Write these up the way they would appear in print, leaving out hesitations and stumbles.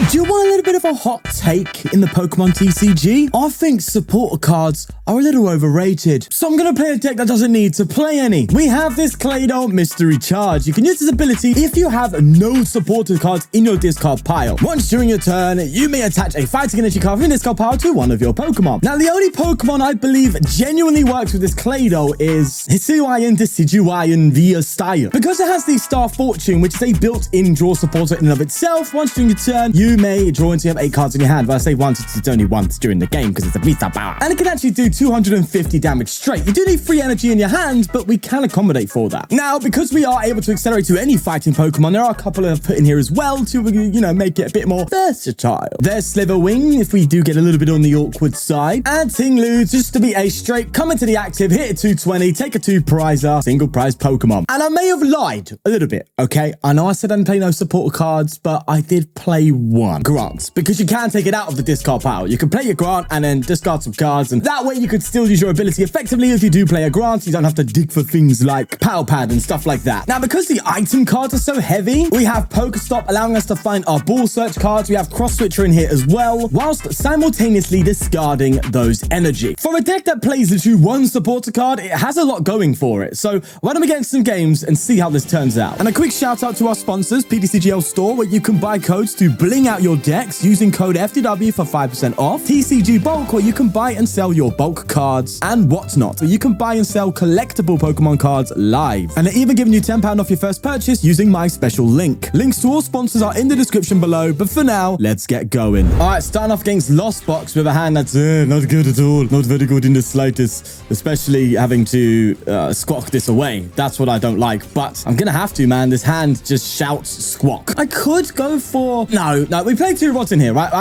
Do you want a little bit of a hot take in the Pokemon TCG? I think supporter cards are a little overrated, so I'm going to play a deck that doesn't need to play any. We have this Claydol Mystery Charge. You can use this ability if you have no supporter cards in your discard pile. Once during your turn, you may attach a fighting energy card from your discard pile to one of your Pokemon. Now, the only Pokemon I believe genuinely works with this Claydol is Hisuian Decidueye V ASR. Because it has the Star Fortune, which is a built-in draw supporter in and of itself, once during your turn, you may draw until you have 8 cards in your hand. But I say once, it's only once during the game because it's a VSTAR power. And it can actually do 250 damage straight. You do need free energy in your hand, but we can accommodate for that. Now, because we are able to accelerate to any fighting Pokemon, there are a couple I've put in here as well to, you know, make it a bit more versatile. There's Slither Wing, if we do get a little bit on the awkward side. And Ting-Lu, just to be a straight, come into the active, hit a 220, take a 2-prizer, single prize Pokemon. And I may have lied a little bit, okay? I know I said I didn't play no supporter cards, but I did play one. Grant, because you can take it out of the discard pile. You can play your Grant and then discard some cards, and that way you could still use your ability effectively. If you do play a Grant, you don't have to dig for things like Power Pad and stuff like that. Now, because the item cards are so heavy, we have PokéStop allowing us to find our ball search cards. We have Cross Switcher in here as well, whilst simultaneously discarding those energy. For a deck that plays the true one supporter card, it has a lot going for it. So why don't we get into some games and see how this turns out? And a quick shout out to our sponsors, PTCGL Store, where you can buy codes to bling out your decks using code FTW for 5% off. TCG Bulk, where you can buy and sell your bulk cards, and whatnot, where you can buy and sell collectible Pokemon cards live. And they're even giving you £10 off your first purchase using my special link. Links to all sponsors are in the description below, but for now, let's get going. All right, starting off against Lost Box with a hand that's not good at all. Not very good in the slightest, especially having to squawk this away. That's what I don't like, but I'm gonna have to, man. This hand just shouts squawk. I could go for... No, we play 2 rods in here, right?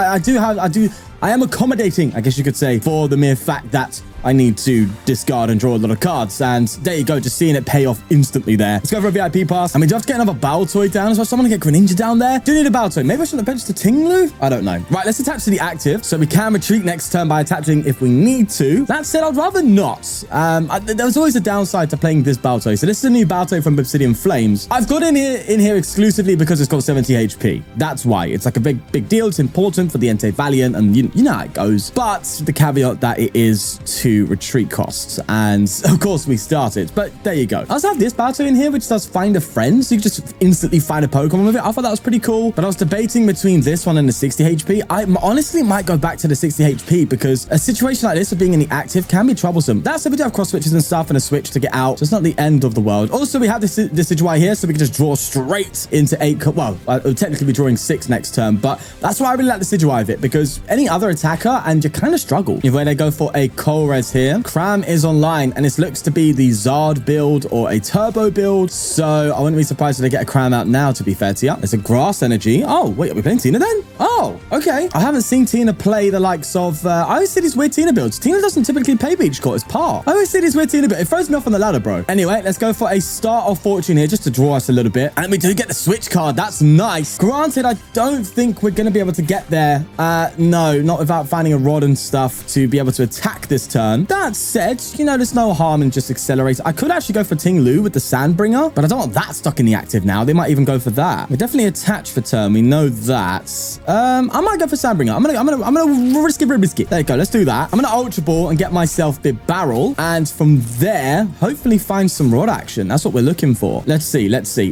I am accommodating, I guess you could say, for the mere fact that I need to discard and draw a lot of cards. And there you go, just seeing it pay off instantly there. Let's go for a VIP pass. I mean, do I have to get another Baltoy down as well? Someone to get Greninja down there? Do need a Baltoy. Maybe I shouldn't have benched the Ting-Lu? I don't know. Right, let's attach to the active so we can retreat next turn by attaching if we need to. That said, I'd rather not. There was always a downside to playing this Baltoy. So this is a new Baltoy from Obsidian Flames. I've got in here exclusively because it's got 70 HP. That's why. It's like a big deal. It's important for the Entei Valiant, and you know how it goes. But the caveat that it is to retreat costs, and of course we start it, but there you go. I also have this Baltoy in here which does find a friend, so you just instantly find a Pokemon with it. I thought that was pretty cool, but I was debating between this one and the 60 HP. I honestly might go back to the 60 HP because a situation like this of being in the active can be troublesome. That said, we do have cross switches and stuff and a switch to get out, so it's not the end of the world. Also, we have this Decidueye here, so we can just draw straight into 8. Well, I'll technically be drawing 6 next turn, but that's why I really like the Decidueye of it, because any other attacker and you kind of struggle. If they go for a Colress here, Cram is online, and this looks to be the Zard build or a Turbo build, so I wouldn't be surprised if they get a Cram out now, to be fair to you. There's a Grass Energy. Oh, wait, are we playing Tina then? Oh, okay. I haven't seen Tina play the likes of... I always see these weird Tina builds. Tina doesn't typically play Beach Court as par. I always see these weird Tina builds. It throws me off on the ladder, bro. Anyway, let's go for a Star of Fortune here just to draw us a little bit. And we do get the Switch card. That's nice. Granted, I don't think we're going to be able to get there. No, not without finding a rod and stuff to be able to attack this turn. That said, you know, there's no harm in just accelerate. I could actually go for Ting-Lu with the Sandbringer, but I don't want that stuck in the active now. They might even go for that. We're definitely attached for turn. We know that. I might go for Sandbringer. I'm gonna risk it. There you go. Let's do that. I'm gonna Ultra Ball and get myself Bibarel, and from there, hopefully find some rod action. That's what we're looking for. Let's see.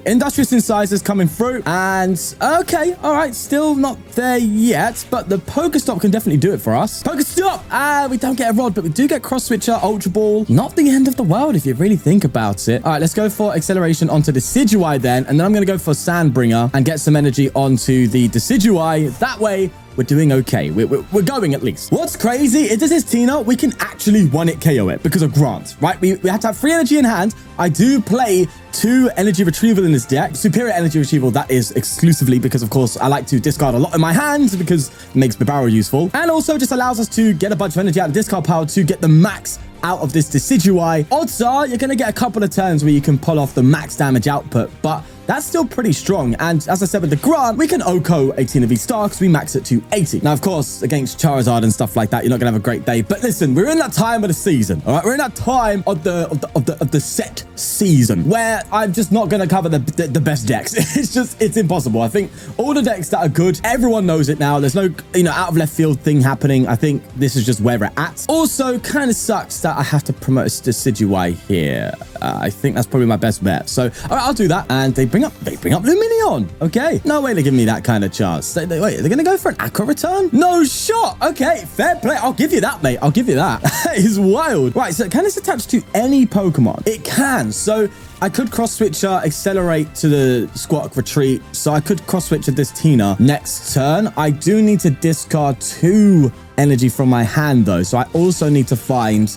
Industrious Incisors coming through, and okay, all right, still not there yet, but the PokéStop can definitely do it for us. PokéStop! We don't get a rod, but we do get Cross Switcher, Ultra Ball. Not the end of the world if you really think about it. All right, let's go for acceleration onto the Decidueye then, and then I'm going to go for Sandbringer and get some energy onto the Decidueye. That way, we're doing okay. We're going at least. What's crazy is this is Tina. We can actually one-hit KO it because of Grant, right? We have to have 3 energy in hand. I do play 2 energy retrieval in this deck. Superior energy retrieval, that is exclusively because, of course, I like to discard a lot in my hands because it makes Bibarel useful. And also just allows us to get a bunch of energy out of discard pile to get the max out of this Decidueye. Odds are you're going to get a couple of turns where you can pull off the max damage output, but that's still pretty strong. And as I said with the Grant, we can OHKO a Tina VSTAR because we max it to 80. Now, of course, against Charizard and stuff like that, you're not going to have a great day. But listen, we're in that time of the season, all right? We're in that time of the set season where I'm just not going to cover the best decks. It's impossible. I think all the decks that are good, everyone knows it now. There's no, out of left field thing happening. I think this is just where we're at. Also, kind of sucks that I have to promote Decidueye here. I think that's probably my best bet. So, all right, I'll do that. And they bring up Lumineon. Okay. No way they're giving me that kind of chance. Wait, they're going to go for an Aqua return? No shot. Okay, fair play. I'll give you that, mate. I'll give you that. That is wild. Right, so can this attach to any Pokemon? It can. So I could cross switcher, accelerate to the Squawk retreat. So I could cross switcher this Tina next turn. I do need to discard 2 energy from my hand though, so I also need to find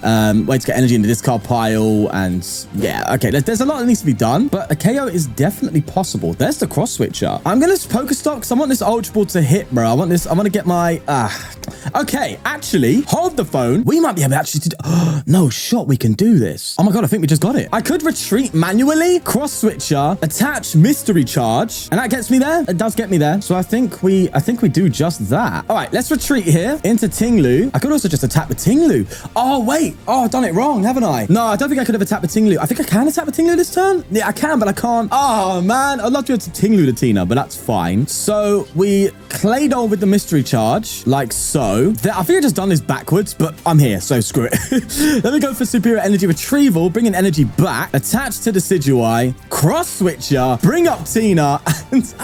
way to get energy in the discard pile. And yeah, okay, there's a lot that needs to be done, but a KO is definitely possible. There's the cross switcher. I'm gonna PokéStop because I want this Ultra Ball to hit, bro. I want to get my okay, actually hold the phone. We might be able actually to no shot, we can do this. Oh my god, I think we just got it. I could retreat manually, cross switcher, attach mystery charge, and that gets me there. It does get me there, so I think we do just that. All right, let's retreat here into Ting-Lu. I could also just attack with Ting-Lu. Oh, wait. Oh, I've done it wrong, haven't I? No, I don't think I could have attacked with Ting-Lu. I think I can attack with Ting-Lu this turn. Yeah, I can, but I can't. Oh, man. I'd love to go to Ting-Lu to Tina, but that's fine. So we Claydol with the mystery charge, like so. I think I just done this backwards, but I'm here, so screw it. Let me go for superior energy retrieval, bringing energy back, attach to the Decidueye, cross switcher, bring up Tina, and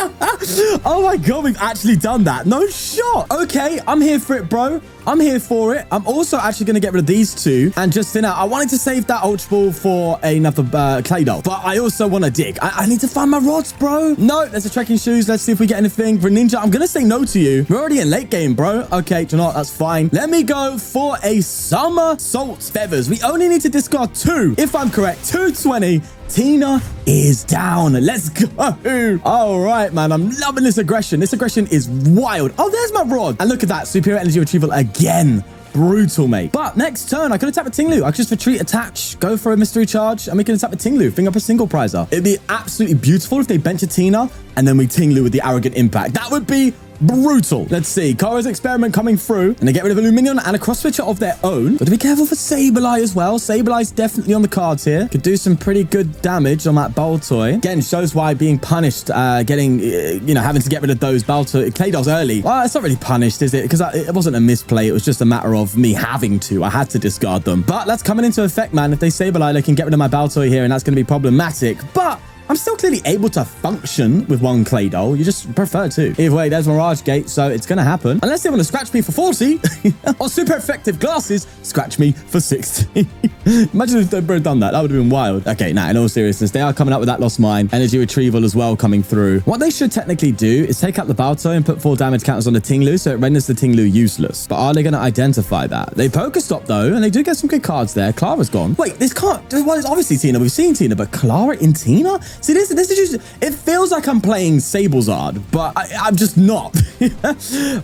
oh my god, we've actually done that. No shot. Okay, I'm here for it, bro. I'm here for it. I'm also actually going to get rid of these 2 and just thin out. I wanted to save that Ultra Ball for another Claydol, but I also want to dig. I need to find my rods, bro. No, there's a Trekking Shoes. Let's see if we get anything. Greninja, I'm going to say no to you. We're already in late game, bro. Okay, do you know what? That's fine. Let me go for a Summer Salt Feathers. We only need to discard 2, if I'm correct. 220. Tina is down. Let's go. All right, man. I'm loving this aggression. This aggression is wild. Oh, there's my rod. And look at that. Superior energy retrieval again. Brutal, mate. But next turn, I could attack with Ting-Lu. I could just retreat, attach, go for a mystery charge, and we can attack with Ting-Lu, bring up a single prizer. It'd be absolutely beautiful if they bench a Tina, and then we Ting-Lu with the arrogant impact. That would be brutal. Let's see. Kara's experiment coming through, and they get rid of a Lumineon and a cross switcher of their own. But be careful for Sableye as well. Sableye's definitely on the cards here. Could do some pretty good damage on that Baltoy. Again, shows why being punished, having to get rid of those Baltoy Claydol's early. Well, it's not really punished, is it? Because it wasn't a misplay. It was just a matter of me having to. I had to discard them. But that's coming into effect, man. If they Sableye, they can get rid of my Baltoy here, and that's going to be problematic. But I'm still clearly able to function with one Claydol. You just prefer to. Either way, there's Mirage Gate, so it's going to happen. Unless they want to scratch me for 40 or super effective glasses, scratch me for 60. Imagine if they'd done that. That would have been wild. Okay, now, in all seriousness, they are coming up with that Lost Mine. Energy Retrieval as well coming through. What they should technically do is take out the Baltoy and put 4 damage counters on the Ting-Lu, so it renders the Ting-Lu useless. But are they going to identify that? They PokéStop, though, and they do get some good cards there. Clara's gone. Wait, this can't... Well, it's obviously Tina. We've seen Tina, but Clara in Tina? See, this is just... It feels like I'm playing Sablezard, but I'm just not.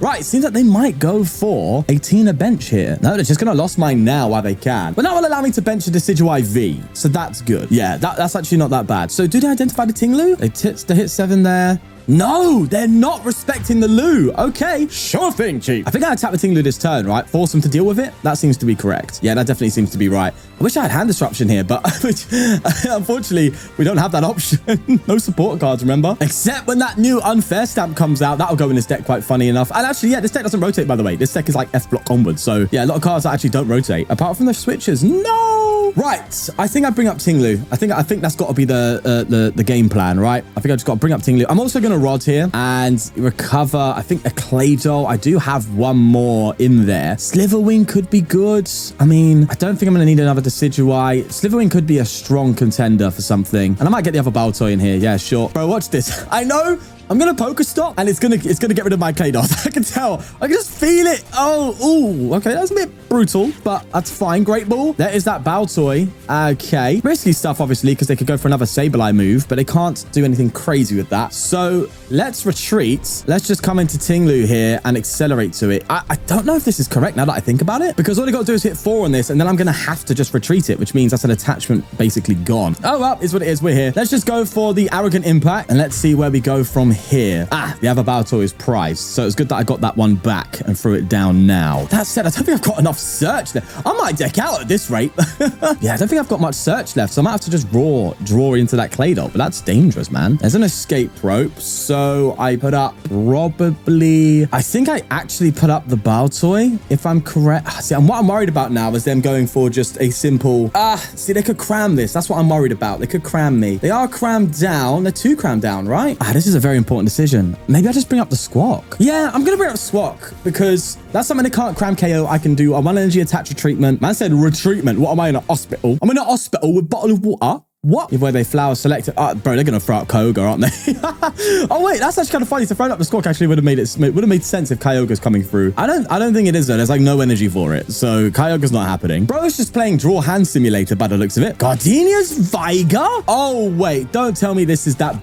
Right, seems like they might go for a Tina bench here. No, they're just going to Lost Mine now while they can. But that will allow me to bench a Decidueye V, so that's good. Yeah, that's actually not that bad. So do they identify the Ting-Lu? They hit 7 there. No, they're not respecting the Lu. Okay, sure thing, Chief. I think I attack the Ting-Lu this turn, right? Force them to deal with it. That seems to be correct. Yeah, that definitely seems to be right. I wish I had hand disruption here, but unfortunately, we don't have that option. No support cards, remember? Except when that new unfair stamp comes out, that'll go in this deck quite funny enough. And actually, yeah, this deck doesn't rotate, by the way. This deck is like F block onwards. So yeah, a lot of cards that actually don't rotate. Apart from the switches. No! Right, I think I bring up Ting-Lu. I think that's got to be the game plan, right? I think I just got to bring up Ting-Lu. I'm also going to rod here and recover, I think, a Claydol. I do have one more in there. Slither Wing could be good. I mean, I don't think I'm going to need another Decidueye. Slither Wing could be a strong contender for something. And I might get the other Baltoy in here. Yeah, sure. Bro, watch this. I know I'm going to PokéStop, and it's gonna get rid of my Claydol. I can tell. I can just feel it. Oh, ooh. Okay, that's a bit brutal, but that's fine. Great ball. There is that Baltoy. Okay. Risky stuff, obviously, because they could go for another Sableye move, but they can't do anything crazy with that. So let's retreat. Let's just come into Ting-Lu here and accelerate to it. I don't know if this is correct now that I think about it, because all I got to do is hit 4 on this, and then I'm going to have to just retreat it, which means that's an attachment basically gone. Oh, well, is what it is. We're here. Let's just go for the Arrogant Impact, and let's see where we go from here. The other Baltoy is priced, so it's good that I got that one back and threw it down now. That said, I don't think I've got enough search there. I might deck out at this rate. Yeah, I don't think I've got much search left, so I might have to just draw into that Claydol, but that's dangerous, man. There's an escape rope, so I put up probably... I think I actually put up the Baltoy, if I'm correct. See, what I'm worried about now is them going for just a simple... see, they could cram this. That's what I'm worried about. They could cram me. They are crammed down. They're 2 crammed down, right? This is a very important decision. Maybe I just bring up the Squawk. Yeah, I'm going to bring up Squawk because that's something they can't cram KO. I can do a 1 energy attach retreatment. Man said retreatment. What am I in a hospital? I'm in a hospital with a bottle of water. What? Where they flower selected. Bro, they're going to throw out Kyogre, aren't they? Oh, wait, that's actually kind of funny. So throwing up the Squawk actually would have made sense if Kyogre's coming through. I don't think it is, though. There's like no energy for it. So Kyogre's not happening. Bro, it's just playing Draw Hand Simulator by the looks of it. Gardenia's Viger? Oh, wait, don't tell me this is the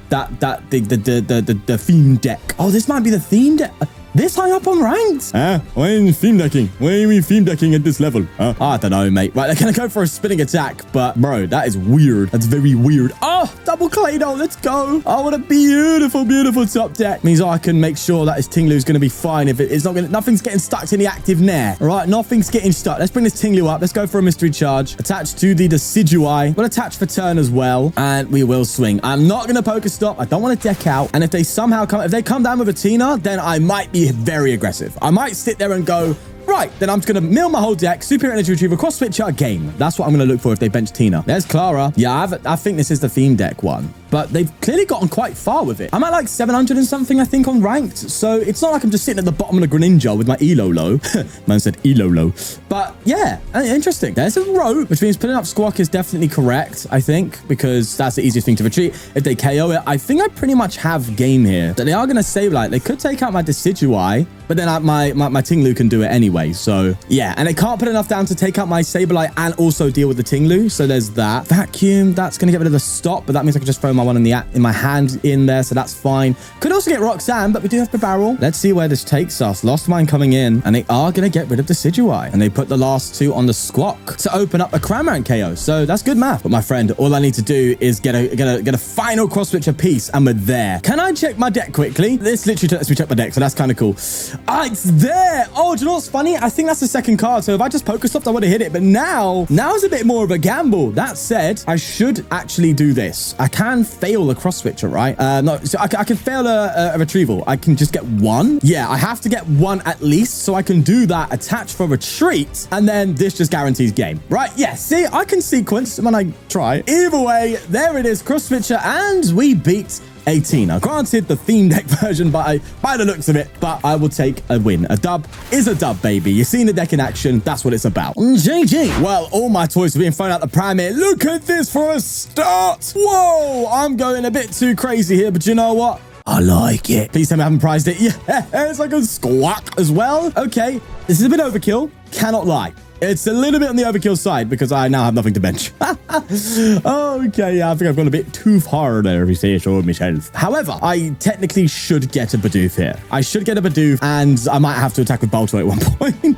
theme deck. Oh, this might be the theme deck. This high up on ranked? Why are you theme decking? Why are you theme decking at this level? I don't know, mate. Right, they're going to go for a spinning attack, but bro, that is weird. That's very weird. Oh, double Claydol. Let's go. Oh, what a beautiful, beautiful top deck. Means I can make sure that his Ting-Lu is going to be fine. If it's not going to, nothing's getting stuck in the active Nair. All right, nothing's getting stuck. Let's bring this Ting-Lu up. Let's go for a mystery charge. Attached to the Decidueye. We'll attach for turn as well, and we will swing. I'm not going to PokéStop. I don't want to deck out. And if they somehow come down with a Tina, then I might be very aggressive. I might sit there and go, right, then I'm just going to mill my whole deck, Superior Energy Retrieval, Cross Switcher, game. That's what I'm going to look for if they bench Tina. There's Clara. Yeah, I think this is the theme deck one. But they've clearly gotten quite far with it. I'm at like 700 and something, I think, on ranked. So it's not like I'm just sitting at the bottom of the Greninja with my elo low. Man said elo low. But yeah, interesting. There's a rope, which means putting up Squawk is definitely correct, I think, because that's the easiest thing to retreat. If they KO it, I think I pretty much have game here. That they are going to save like they could take out my Decidueye, but then my Ting-Lu can do it anyway. So yeah, and they can't put enough down to take out my Sableye and also deal with the Ting-Lu. So there's that. Vacuum, that's going to get rid of the stop, but that means I can just throw my one in my hand in there, so that's fine. Could also get Roxanne, but we do have Bibarel. Let's see where this takes us. Lost Mine coming in, and they are going to get rid of the Decidueye, and they put the last 2 on the Squawk to open up a Cramorant KO. So that's good math. But my friend, all I need to do is get a final Cross Switcher piece, and we're there. Can I check my deck quickly? This literally lets me check my deck, so that's kind of cool. It's there. Oh, do you know what's funny? I think that's the second card. So if I just PokéStopped, I would have hit it. But now is a bit more of a gamble. That said, I should actually do this. I can fail a Cross Switcher, right? No, so I can fail a Retrieval. I can just get 1. Yeah, I have to get 1 at least, so I can do that, attach for retreat, and then this just guarantees game, right? Yeah, see, I can sequence when I try. Either way, there it is, Cross Switcher, and we beat 18. Now, granted, the theme deck version by the looks of it, but I will take a win. A dub is a dub, baby. You've seen the deck in action. That's what it's about. GG. Well, all my toys are being thrown out the pram here. Look at this for a start. Whoa, I'm going a bit too crazy here, but you know what? I like it. Please tell me I haven't prized it. Yeah, it's like a Squawk as well. Okay, this is a bit overkill. Cannot lie. It's a little bit on the overkill side because I now have nothing to bench. Okay, yeah, I think I've gone a bit too far there, if you say so myself. However, I technically should get a Bidoof here. I should get a Bidoof, and I might have to attack with Baltoy at one point.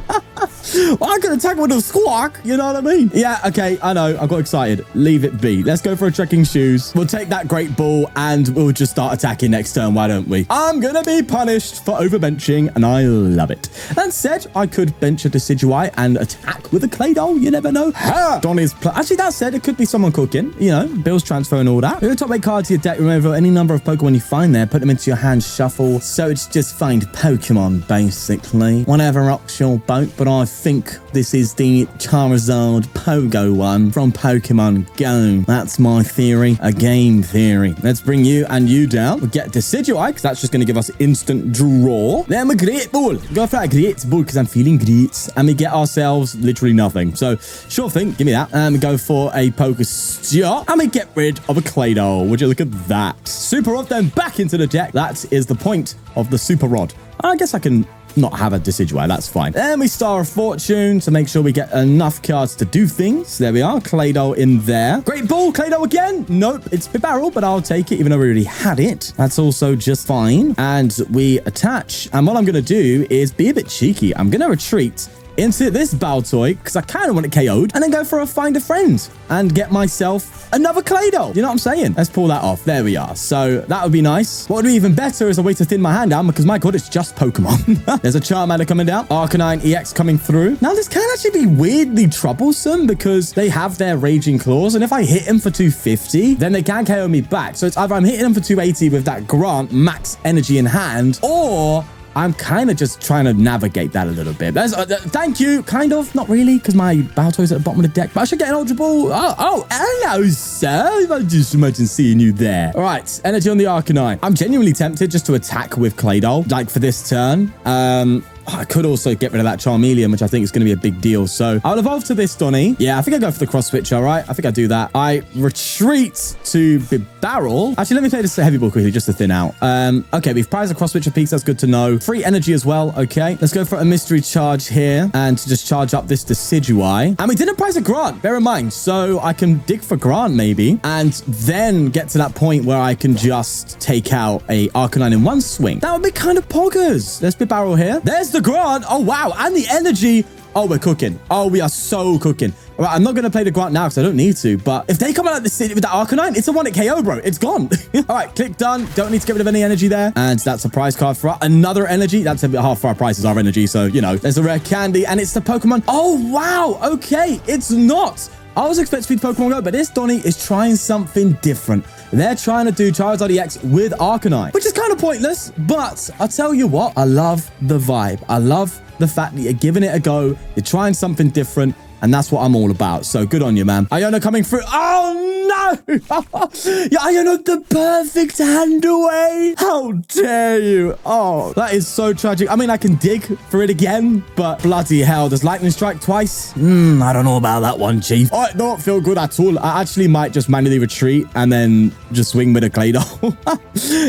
Well, I can attack with a Squawk, you know what I mean? Yeah, okay, I know. I got excited. Leave it be. Let's go for a Trekking Shoes. We'll take that Great Ball, and we'll just start attacking next turn, why don't we? I'm going to be punished for overbenching, and I love it. That said, I could bench a Decidueye and attack with a Claydol. You never know. Ha! Donnie's actually, that said, it could be someone cooking. You know, Bill's transfer and all that. With the top 8 card to your deck, remove any number of Pokemon you find there, put them into your hand, shuffle. So it's just find Pokemon, basically. Whatever rocks your boat, but I think this is the Charizard Pogo one from Pokemon Go. That's my theory, a game theory. Let's bring you and you down. We get Decidueye, because that's just going to give us instant draw. Then we Great Ball. Go for that Great Ball, because I'm feeling great. And we get ourselves literally nothing. So, sure thing, give me that. And we go for a PokéStop. And we get rid of a Claydol. Would you look at that? Super Rod then back into the deck. That is the point of the Super Rod. I guess I can not have a Decidueye, that's fine. Then we Star of Fortune to make sure we get enough cards to do things. There we are, Claydol in there. Great Ball, Claydol again. Nope, it's Bibarel, but I'll take it, even though we already had it. That's also just fine. And we attach, and what I'm going to do is be a bit cheeky. I'm going to retreat into this Baltoy, because I kind of want it KO'd, and then go for a Find a Friend and get myself another Claydol. You know what I'm saying? Let's pull that off. There we are. So that would be nice. What would be even better is a way to thin my hand down, because my god, it's just Pokemon. There's a Charmander coming down. Arcanine EX coming through. Now, this can actually be weirdly troublesome, because they have their Raging Claws, and if I hit him for 250, then they can KO me back. So it's either I'm hitting him for 280 with that Grant max energy in hand, or I'm kind of just trying to navigate that a little bit. Thank you. Kind of. Not really, because my Baltoy's at the bottom of the deck. But I should get an Ultra Ball. Oh, hello, sir. I just imagine seeing you there. All right. Energy on the Arcanine. I'm genuinely tempted just to attack with Claydol, like for this turn. I could also get rid of that Charmeleon, which I think is going to be a big deal. So I'll evolve to this Donny. Yeah, I think I go for the Cross Switcher, all right? I think I do that. I retreat to Bibarel. Actually, let me play this Heavy Ball quickly just to thin out. Okay, we've prized a Cross Switcher piece. That's good to know. Free energy as well. Okay, let's go for a mystery charge here and to just charge up this Decidueye. And we didn't prize a Grant, bear in mind. So I can dig for Grant maybe and then get to that point where I can just take out a Arcanine in one swing. That would be kind of poggers. Let's Bibarel here. There's the Grant. Oh, wow. And the energy. Oh, we're cooking. Oh, we are so cooking. All right, I'm not going to play the Grant now because I don't need to. But if they come out of the city with that Arcanine, it's a 1-hit KO, bro. It's gone. All right, click done. Don't need to get rid of any energy there. And that's a prize card for another energy. That's a bit half our price is our energy. So, you know, there's a rare candy and it's the Pokemon. Oh, wow. Okay, it's not. I was expecting to be Pokemon Go, but this Donny is trying something different. They're trying to do Charizard EX with Arcanine, which is kind of pointless. But I'll tell you what, I love the vibe. I love the fact that you're giving it a go. You're trying something different. And that's what I'm all about. So good on you, man. Iona coming through. Oh, no. Yeah, Iona, the perfect hand away. How dare you? Oh, that is so tragic. I mean, I can dig for it again, but bloody hell. Does lightning strike twice? I don't know about that one, Chief. Oh, I don't feel good at all. I actually might just manually retreat and then just swing with a Claydol.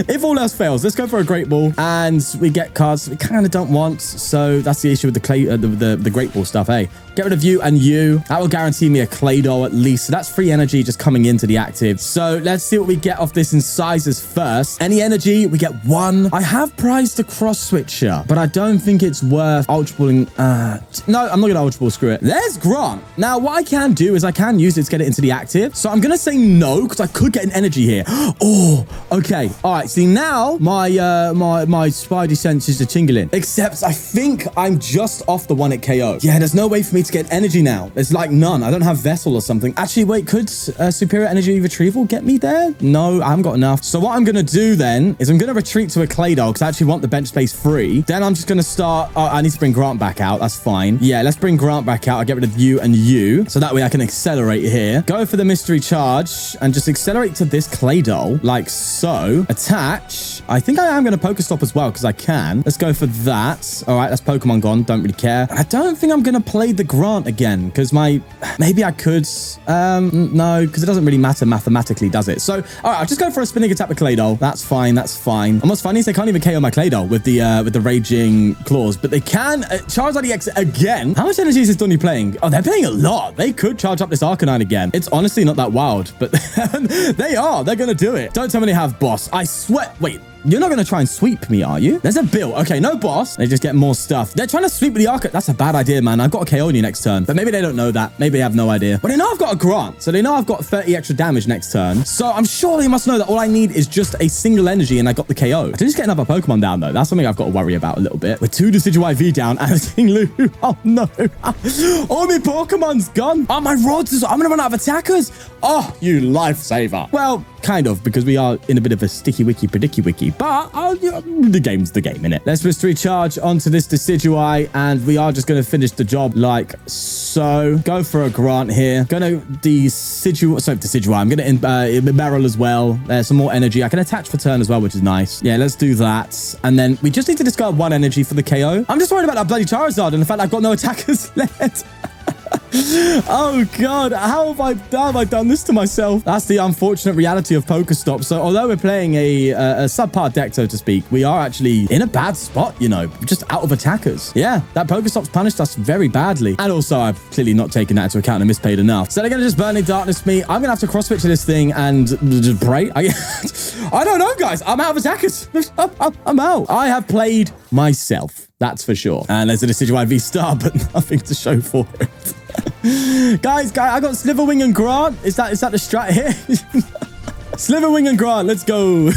If all else fails, let's go for a Great Ball. And we get cards we kind of don't want. So that's the issue with the Great Ball stuff, hey? Get rid of you and you. That will guarantee me a Claydol at least. So that's free energy just coming into the active. So let's see what we get off this in sizes first. Any energy, we get 1. I have prized the Cross Switcher, but I don't think it's worth Ultra Balling. No, I'm not going to Ultra Ball. Screw it. There's Grant. Now, what I can do is I can use it to get it into the active. So I'm going to say no because I could get an energy here. Oh, okay. All right. See, now my Spidey senses are tingling. Except I think I'm just off the 1-hit KO. Yeah, there's no way for me to get energy now. There's like none. I don't have Vessel or something. Actually, wait, could Superior Energy Retrieval get me there? No, I haven't got enough. So what I'm going to do then is I'm going to retreat to a Claydol because I actually want the bench space free. Then I'm just going to start. Oh, I need to bring Grant back out. That's fine. Yeah, let's bring Grant back out. I'll get rid of you and you. So that way I can accelerate here. Go for the mystery charge and just accelerate to this Claydol like so. Attach. I think I am going to PokéStop as well because I can. Let's go for that. All right, that's Pokemon gone. Don't really care. I don't think I'm going to play the Grant again because maybe I could. No, because it doesn't really matter mathematically, does it? So, all right, I'll just go for a spinning attack with Claydol. That's fine. That's fine. And what's funny is they can't even KO my Claydol with the Raging Claws, but they can Charizard EX again. How much energy is this Donny playing? Oh, they're playing a lot. They could charge up this Arcanine again. It's honestly not that wild, but they are. They're going to do it. Don't tell me they have boss. I swear. Wait. You're not going to try and sweep me, are you? There's a Bill. Okay, no boss. They just get more stuff. They're trying to sweep with the Arc. That's a bad idea, man. I've got a KO on you next turn. But maybe they don't know that. Maybe they have no idea. But they know I've got a Grant. So they know I've got 30 extra damage next turn. So I'm sure they must know that all I need is just a single energy and I got the KO. I can just get another Pokemon down, though. That's something I've got to worry about a little bit. With 2 Decidueye V down and a Ting-Lu. Oh, no. All my Pokemon's gone. Oh, my rods. I'm going to run out of attackers. Oh, you lifesaver. Well, kind of, because we are in a bit of a sticky wiki, predicky wiki. But the game's the game, innit? Let's mystery charge onto this Decidueye, and we are just going to finish the job like so. Go for a Grant here. Going to Decidueye. I'm going to Bibarel as well. There's some more energy. I can attach for turn as well, which is nice. Yeah, let's do that. And then we just need to discard 1 energy for the KO. I'm just worried about that bloody Charizard and the fact I've got no attackers left. Oh god, how have I done this to myself? That's the unfortunate reality of PokéStop. So although we're playing a subpar deck, so to speak, we are actually in a bad spot, you know, just out of attackers. Yeah, that PokéStop's punished us very badly. And also, I've clearly not taken that into account and mispaid enough. So they're going to just Burning Darkness me. I'm going to have to cross switch this thing and just pray. I don't know, guys. I'm out of attackers. I'm out. I have played myself. That's for sure. And there's a Decidueye VSTAR, but nothing to show for it. Guys, I got Slither Wing and Grant. Is that the strat here? Slither Wing and Grant, let's go.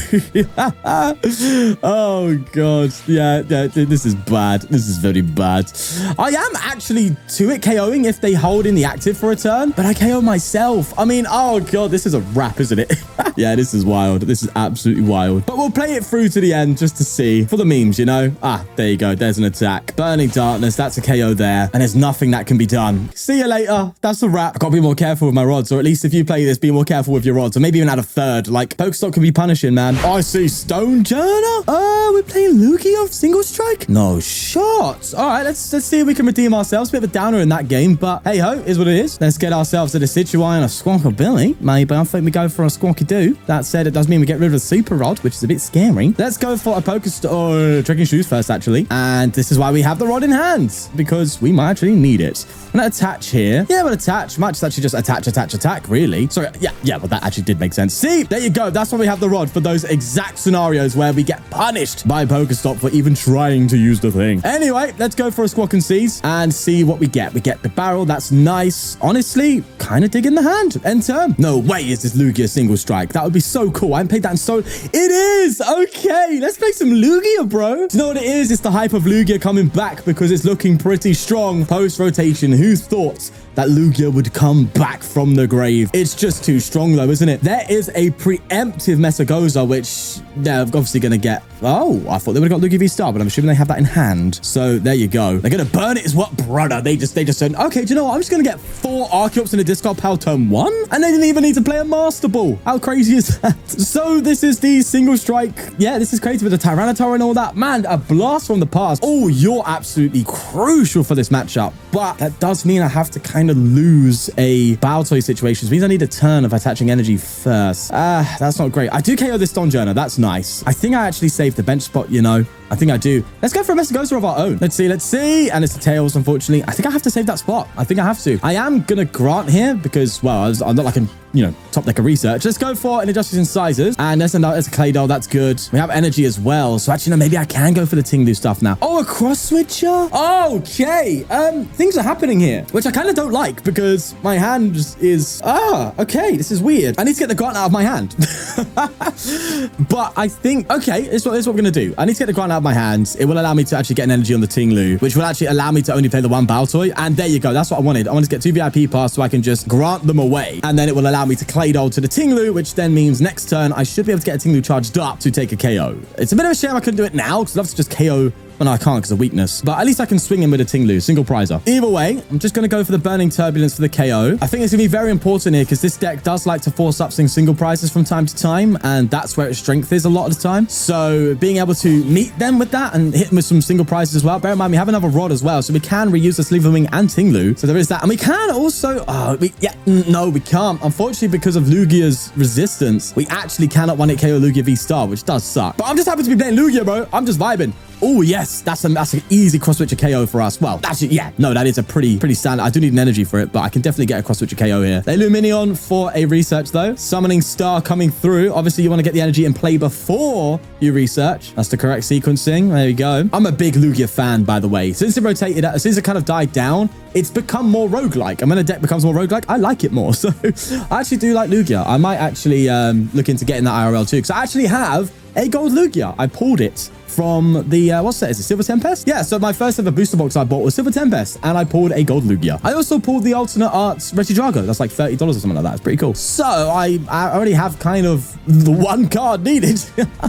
Oh, God. Yeah, this is bad. This is very bad. I am actually 2-hit KOing if they hold in the active for a turn, but I KO myself. I mean, oh, God, this is a wrap, isn't it? Yeah, this is wild. This is absolutely wild. But we'll play it through to the end just to see. For the memes, you know? Ah, there you go. There's an attack. Burning Darkness. That's a KO there. And there's nothing that can be done. See you later. That's a wrap. I've got to be more careful with my rods, or at least if you play this, be more careful with your rods, or maybe even add a third. Like, PokéStop can be punishing, man. I see Stone Journer. We're playing Lugia of single strike. No shots. All right, let's see if we can redeem ourselves. Bit of a downer in that game, but hey ho, is what it is. Let's get ourselves a Decidueye and a Squawkabilly. Maybe I think we go for a Squawky-Doo. That said, it does mean we get rid of the Super Rod, which is a bit scary. Let's go for a PokéStop Trekking Shoes first, actually. And this is why we have the rod in hand, because we might actually need it. I'm gonna attach here. Yeah, we'll attach. Might just actually just attack, really. Sorry, yeah, well, that actually did make sense. See, there you go. That's why we have the rod, for those exact scenarios where we get punished by PokéStop for even trying to use the thing. Anyway, let's go for a Squawk and Seize and see what we get. We get the barrel. That's nice. Honestly, kind of digging the hand. End turn. No way is this Lugia single strike. That would be so cool. I haven't played that in so... It is! Okay, let's play some Lugia, bro. Do you know what it is? It's the hype of Lugia coming back because it's looking pretty strong post-rotation. Who thought that Lugia would come back from the grave? It's just too strong, though, isn't it? There is a preemptive Mesagoza, which they're obviously going to get... Oh, I thought they would have got Lugia VSTAR, but I'm assuming they have that in hand. So there you go. They're going to burn it as what, brother? They just said, okay, do you know what? I'm just going to get 4 Archeops in a discard pile turn 1? And they didn't even need to play a Master Ball. How crazy is that? So this is the single strike. Yeah, this is crazy with the Tyranitar and all that. Man, a blast from the past. Oh, you're absolutely crucial for this matchup. But that does mean I have to kind of lose a Baltoy situation. Which means I need a turn of attaching energy first. That's not great. I do KO this Stone Journer. That's nice. I think I actually saved the bench spot, you know. I think I do. Let's go for a Mesagoza of our own. Let's see. And it's the Tails, unfortunately. I think I have to save that spot. I think I have to. I am going to Grant here because, well, I'm not like a, you know, top decker research. Let's go for an Adjustment in Sizes. And there's a Claydol. That's good. We have energy as well. So actually, no, maybe I can go for the Ting-Lu stuff now. Oh, a Cross Switcher. Okay. Things are happening here, which I kind of don't like because my hand is... okay. This is weird. I need to get the Grant out of my hand. But I think, okay, here's what we're going to do. I need to get the Grant out of my hands. It will allow me to actually get an energy on the Ting-Lu, which will actually allow me to only play the 1 Baltoy. And there you go. That's what I wanted. I wanted to get 2 VIP Pass so I can just grant them away. And then it will allow me to Claydol to the Ting-Lu, which then means next turn I should be able to get a Ting-Lu charged up to take a KO. It's a bit of a shame I couldn't do it now because I'd love to just KO... Well, no, I can't because of weakness. But at least I can swing him with a Ting-Lu, single prizer. Either way, I'm just going to go for the Burning Turbulence for the KO. I think it's going to be very important here because this deck does like to force up single prizes from time to time. And that's where its strength is a lot of the time. So being able to meet them with that and hit them with some single prizes as well. Bear in mind, we have another rod as well. So we can reuse the Slither Wing and Ting-Lu. So there is that. And we can also... no, we can't. Unfortunately, because of Lugia's resistance, we actually cannot 1-hit KO Lugia VSTAR, which does suck. But I'm just happy to be playing Lugia, bro. I'm just vibing. Oh, yes. That's an easy Cross Switcher KO for us. Well, actually, yeah. No, that is a pretty standard. I do need an energy for it, but I can definitely get a Cross Switcher KO here. The Illuminion for a research, though. Summoning Star coming through. Obviously, you want to get the energy in play before you research. That's the correct sequencing. There you go. I'm a big Lugia fan, by the way. Since it rotated, since it kind of died down, it's become more roguelike. And when a deck becomes more roguelike, I like it more. So I actually do like Lugia. I might actually look into getting that IRL too, because I actually have a gold Lugia. I pulled it from the, what set is it? Silver Tempest? Yeah, so my first ever booster box I bought was Silver Tempest, and I pulled a gold Lugia. I also pulled the alternate arts Retrieval. That's like $30 or something like that. It's pretty cool. So I already have kind of the one card needed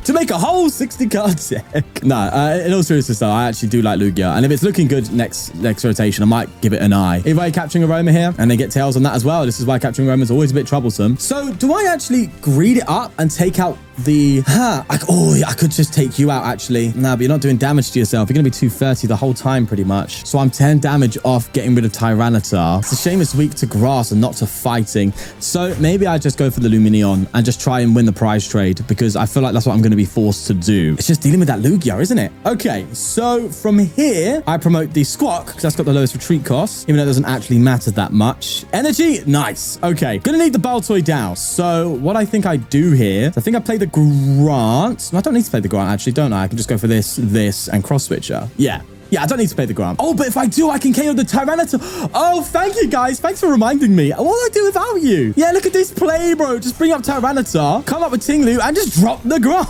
to make a whole 60 card deck. No, in all seriousness though, I actually do like Lugia, and if it's looking good next rotation, I might give it an eye. Either way, capturing Aroma here, and they get tails on that as well. This is why capturing Aroma is always a bit troublesome. So do I actually greed it up and take out the I could just take you out actually. Nah, but you're not doing damage to yourself. You're gonna be 230 the whole time pretty much. So I'm 10 damage off getting rid of Tyranitar. It's a shame it's weak to grass and not to fighting. So maybe I just go for the Lumineon and just try and win the prize trade, because I feel like that's what I'm gonna be forced to do. It's just dealing with that Lugia, isn't it? Okay, so from here I promote the Squawk because that's got the lowest retreat cost, even though it doesn't actually matter that much. Energy, nice. Okay, gonna need the Baltoy down. So what I think I do here, I think I play the Grant. No, I don't need to play the Grant actually, don't I? I can just go for this, and Cross Switcher. Yeah, I don't need to play the Grant. Oh, but if I do, I can KO the Tyranitar. Oh, thank you, guys. Thanks for reminding me. What do I do without you? Yeah, look at this play, bro. Just bring up Tyranitar, come up with Ting-Lu, and just drop the Grant.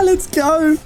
Let's go.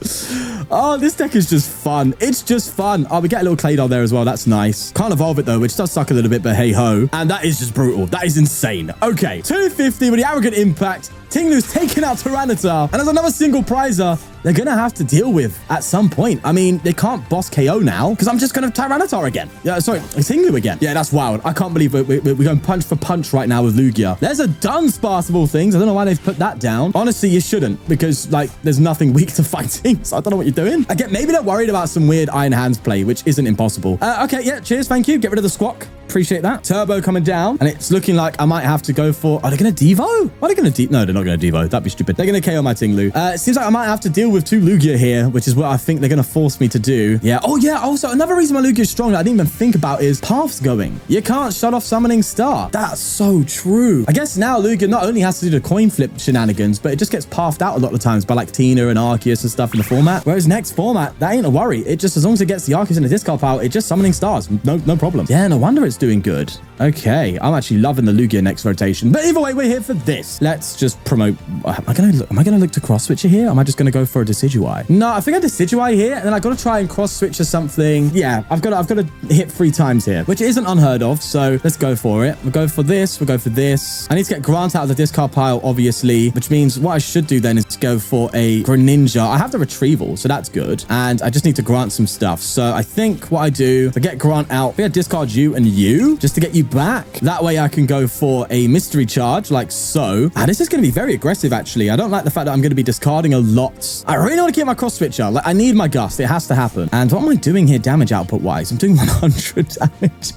Oh, this deck is just fun. It's just fun. Oh, we get a little Claydol there as well. That's nice. Can't evolve it, though, which does suck a little bit, but hey-ho. And that is just brutal. That is insane. Okay, 250 with the Arrogant Impact. Ting-Lu's taking out Tyranitar, and there's another single prizer they're going to have to deal with at some point. I mean, they can't boss KO now because I'm just going to Tyranitar again. Yeah, sorry, Ting-Lu again. Yeah, that's wild. I can't believe we're going punch for punch right now with Lugia. There's a Dunsparce of all things. I don't know why they've put that down. Honestly, you shouldn't, because, like, there's nothing weak to fighting, so I don't know what you're doing. Again, maybe they're worried about some weird Iron Hands play, which isn't impossible. Okay, yeah, cheers, thank you. Get rid of the Squawk. Appreciate that. Turbo coming down, and it's looking like I might have to go for... Are they going to Devo? Are they going to No, they're not going to Devo. That'd be stupid. They're going to KO my Ting-Lu. It seems like I might have to deal with two Lugia here, which is what I think they're going to force me to do. Yeah. Oh, yeah. Also, another reason my Lugia is strong that I didn't even think about is paths going. You can't shut off Summoning Star. That's so true. I guess now Lugia not only has to do the coin flip shenanigans, but it just gets pathed out a lot of times by like Tina and Arceus and stuff in the format. Whereas next format, that ain't a worry. It just, as long as it gets the Arceus and the discard pile, it just Summoning Stars. No problem. Yeah, no wonder it's doing good. Okay, I'm actually loving the Lugia next rotation. But either way, we're here for this. Let's just promote. Am I gonna look to Cross Switcher here? Or am I just gonna go for a Decidueye? No, I think I Decidueye here, and then I gotta try and Cross Switcher something. Yeah, I've got to hit 3 times here, which isn't unheard of. So let's go for it. We'll go for this. We'll go for this. I need to get Grant out of the discard pile, obviously, which means what I should do then is go for a Greninja. I have the Retrieval, so that's good. And I just need to Grant some stuff. So I think what I do, I get Grant out. I discard you and you just to get you back. That way I can go for a mystery charge like so. This is going to be very aggressive actually. I don't like the fact that I'm going to be discarding a lot. I really want to keep my Cross Switcher. Like, I need my Gust. It has to happen. And what am I doing here damage output wise? I'm doing 100 damage.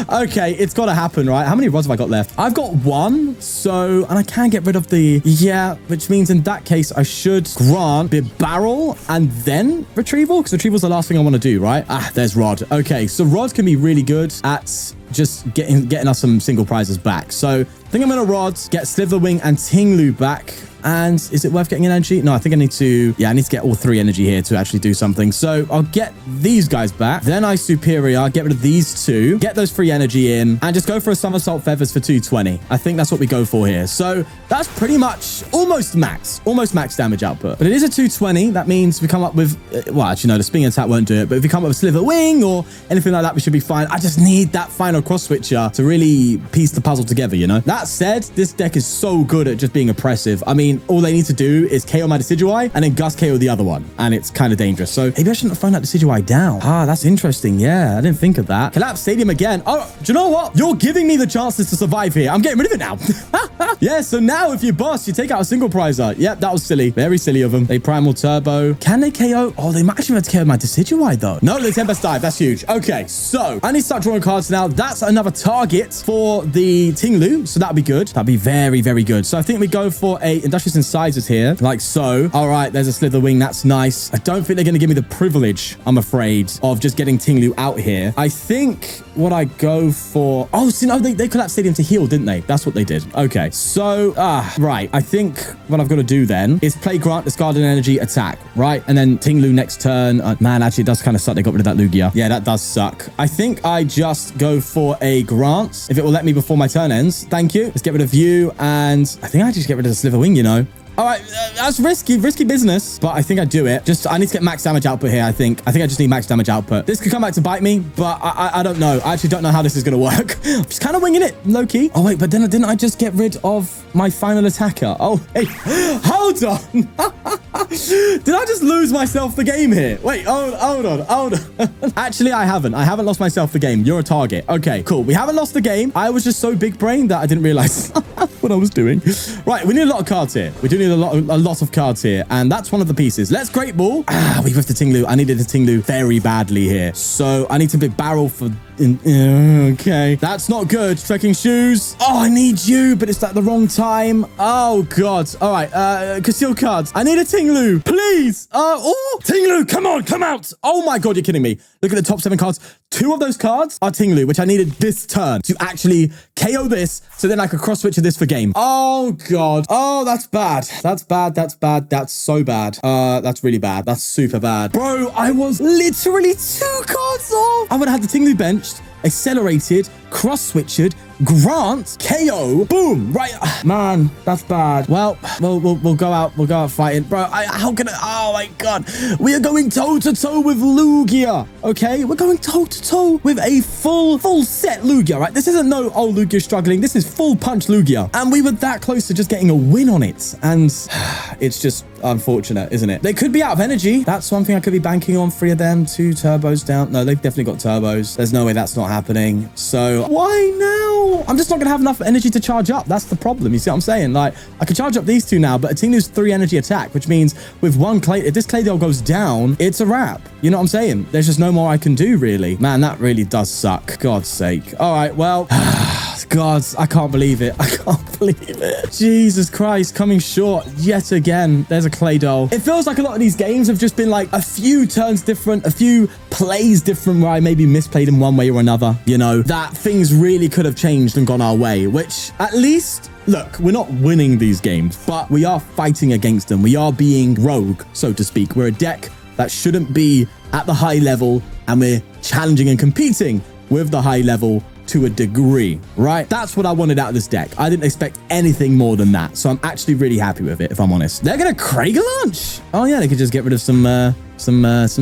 Okay, it's got to happen, right? How many rods have I got left? I've got 1. So, and I can get rid of the, yeah, which means in that case I should Grant Bibarel and then Retrieval, because Retrieval's the last thing I want to do, right? There's Rod. Okay, so Rod can be really good at just getting us some single prizes back. So I think I'm going to Rod, get Slither Wing and Ting-Lu back. And is it worth getting an energy? No, I think I need to get all 3 energy here to actually do something. So I'll get these guys back. Then I Superior, get rid of these 2, get those 3 energy in, and just go for a Somersault Feathers for 220. I think that's what we go for here. So that's pretty much almost max damage output. But it is a 220. That means we come up with, well, actually, no, the Spin Attack won't do it. But if we come up with Slither Wing or anything like that, we should be fine. I just need that final Cross Switcher to really piece the puzzle together, you know? That said, this deck is so good at just being oppressive. I mean, all they need to do is KO my Decidueye and then Gust KO the other one. And it's kind of dangerous. So maybe I shouldn't have thrown that Decidueye down. That's interesting. Yeah, I didn't think of that. Collapse Stadium again. Oh, do you know what? You're giving me the chances to survive here. I'm getting rid of it now. Yeah, so now if you boss, you take out a single prizer. Yep, that was silly. Very silly of them. They Primal Turbo. Can they KO? Oh, they might actually have to KO my Decidueye though. No, they Tempest Dive. That's huge. Okay, so I need to start drawing cards now. That's another target for the Ting-Lu. So that'd be good. That'd be very, very good. So I think we go for a Industrious Incisors here, like so. All right, there's a Slither Wing. That's nice. I don't think they're going to give me the privilege, I'm afraid, of just getting Ting-Lu out here. I think what I go for... Oh, see, no, they collapsed Stadium to heal, didn't they? That's what they did. Okay, so, right. I think what I've got to do then is play Grant, discard an energy, attack, right? And then Ting-Lu next turn. Man, actually, it does kind of suck. They got rid of that Lugia. Yeah, that does suck. I think I just go for a Grant, if it will let me before my turn ends. Thank you. Let's get rid of you, and I think I just get rid of the Slither Wing, you know? All right, that's risky business, but I think I do it. I need to get max damage output here, I think. I just need max damage output. This could come back to bite me, but I don't know. I actually don't know how this is going to work. I'm just kind of winging it, low-key. Oh, wait, but then didn't I just get rid of my final attacker? Oh, hey, hold on. Did I just lose myself the game here? Wait, hold on. Actually, I haven't. I haven't lost myself the game. You're a target. Okay, cool. We haven't lost the game. I was just so big-brained that I didn't realize what I was doing. Right, we need a lot of cards here. We do need a lot of cards here, and that's one of the pieces. Let's Great Ball. We whiffed the Ting-Lu. I needed a Ting-Lu very badly here, so I need to Bibarel for... okay, that's not good. Trekking Shoes. Oh, I need you, but it's at the wrong time. Oh, God. All right, conceal cards. I need a Ting-Lu, please. Oh, Ting-Lu, come on, come out. Oh, my God, you're kidding me. Look at the top 7 cards. 2 of those cards are Ting-Lu, which I needed this turn to actually KO this, so then I could cross switch this for game. Oh, God. Oh, that's bad. That's bad. That's bad. That's so bad. That's really bad. That's super bad. Bro, I was literally 2 cards off. I would have had the Ting-Lu benched, accelerated, cross switched, Grant, KO, boom, right. Man, that's bad. Well, we'll go out fighting. Bro, how can I, oh my God. We are going toe-to-toe with Lugia, okay? We're going toe-to-toe with a full set Lugia, right? This isn't no, oh, Lugia's struggling. This is full punch Lugia. And we were that close to just getting a win on it. And it's just unfortunate, isn't it? They could be out of energy. That's one thing I could be banking on. 3 of them, 2 turbos down. No, they've definitely got turbos. There's no way that's not happening. So why now? I'm just not going to have enough energy to charge up. That's the problem. You see what I'm saying? Like, I could charge up these 2 now, but a Ting-Lu's 3 energy attack, which means with one if this Claydol goes down, it's a wrap. You know what I'm saying? There's just no more I can do, really. Man, that really does suck. God's sake. All right, well... God, I can't believe it. I can't believe it. Jesus Christ, coming short yet again. There's a Claydol. It feels like a lot of these games have just been like a few turns different, a few plays different where I maybe misplayed in one way or another, you know, that things really could have changed and gone our way, which at least... Look, we're not winning these games, but we are fighting against them. We are being rogue, so to speak. We're a deck that shouldn't be at the high level, and we're challenging and competing with the high level to a degree, right? That's what I wanted out of this deck. I didn't expect anything more than that. So I'm actually really happy with it, if I'm honest. They're going to Craig launch. Oh yeah, they could just get rid of some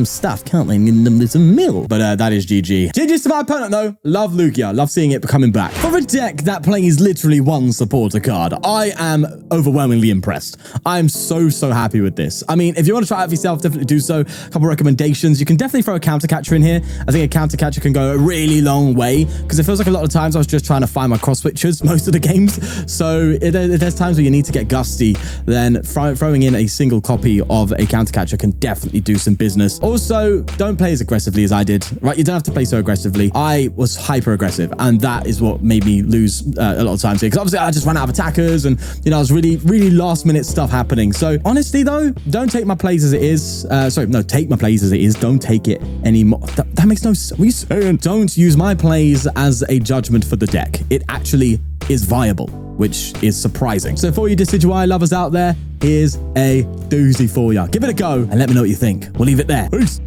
stuff, can't they? There's a mill. But that is GG. GG's to my opponent, though. Love Lugia. Love seeing it coming back. For a deck that plays literally one supporter card, I am overwhelmingly impressed. I'm so happy with this. I mean, if you want to try it out for yourself, definitely do so. A couple recommendations. You can definitely throw a counter catcher in here. I think a counter catcher can go a really long way because it feels like a lot of times I was just trying to find my cross switchers most of the games. So if there's times where you need to get gusty, then throwing in a single copy of a counter catcher can definitely do some business. Also, don't play as aggressively as I did, right? You don't have to play so aggressively. I was hyper aggressive, and that is what made me lose a lot of times here, because obviously I just ran out of attackers, and you know, I was really last minute stuff happening. So honestly though, don't take my plays as it is. Sorry, no, take my plays as it is. Don't take it anymore. That makes no sense. What are you saying? Don't use my plays as a judgment for the deck. It actually is viable, which is surprising. So for you Decidueye lovers out there, here's a doozy for you. Give it a go and let me know what you think. We'll leave it there. Peace.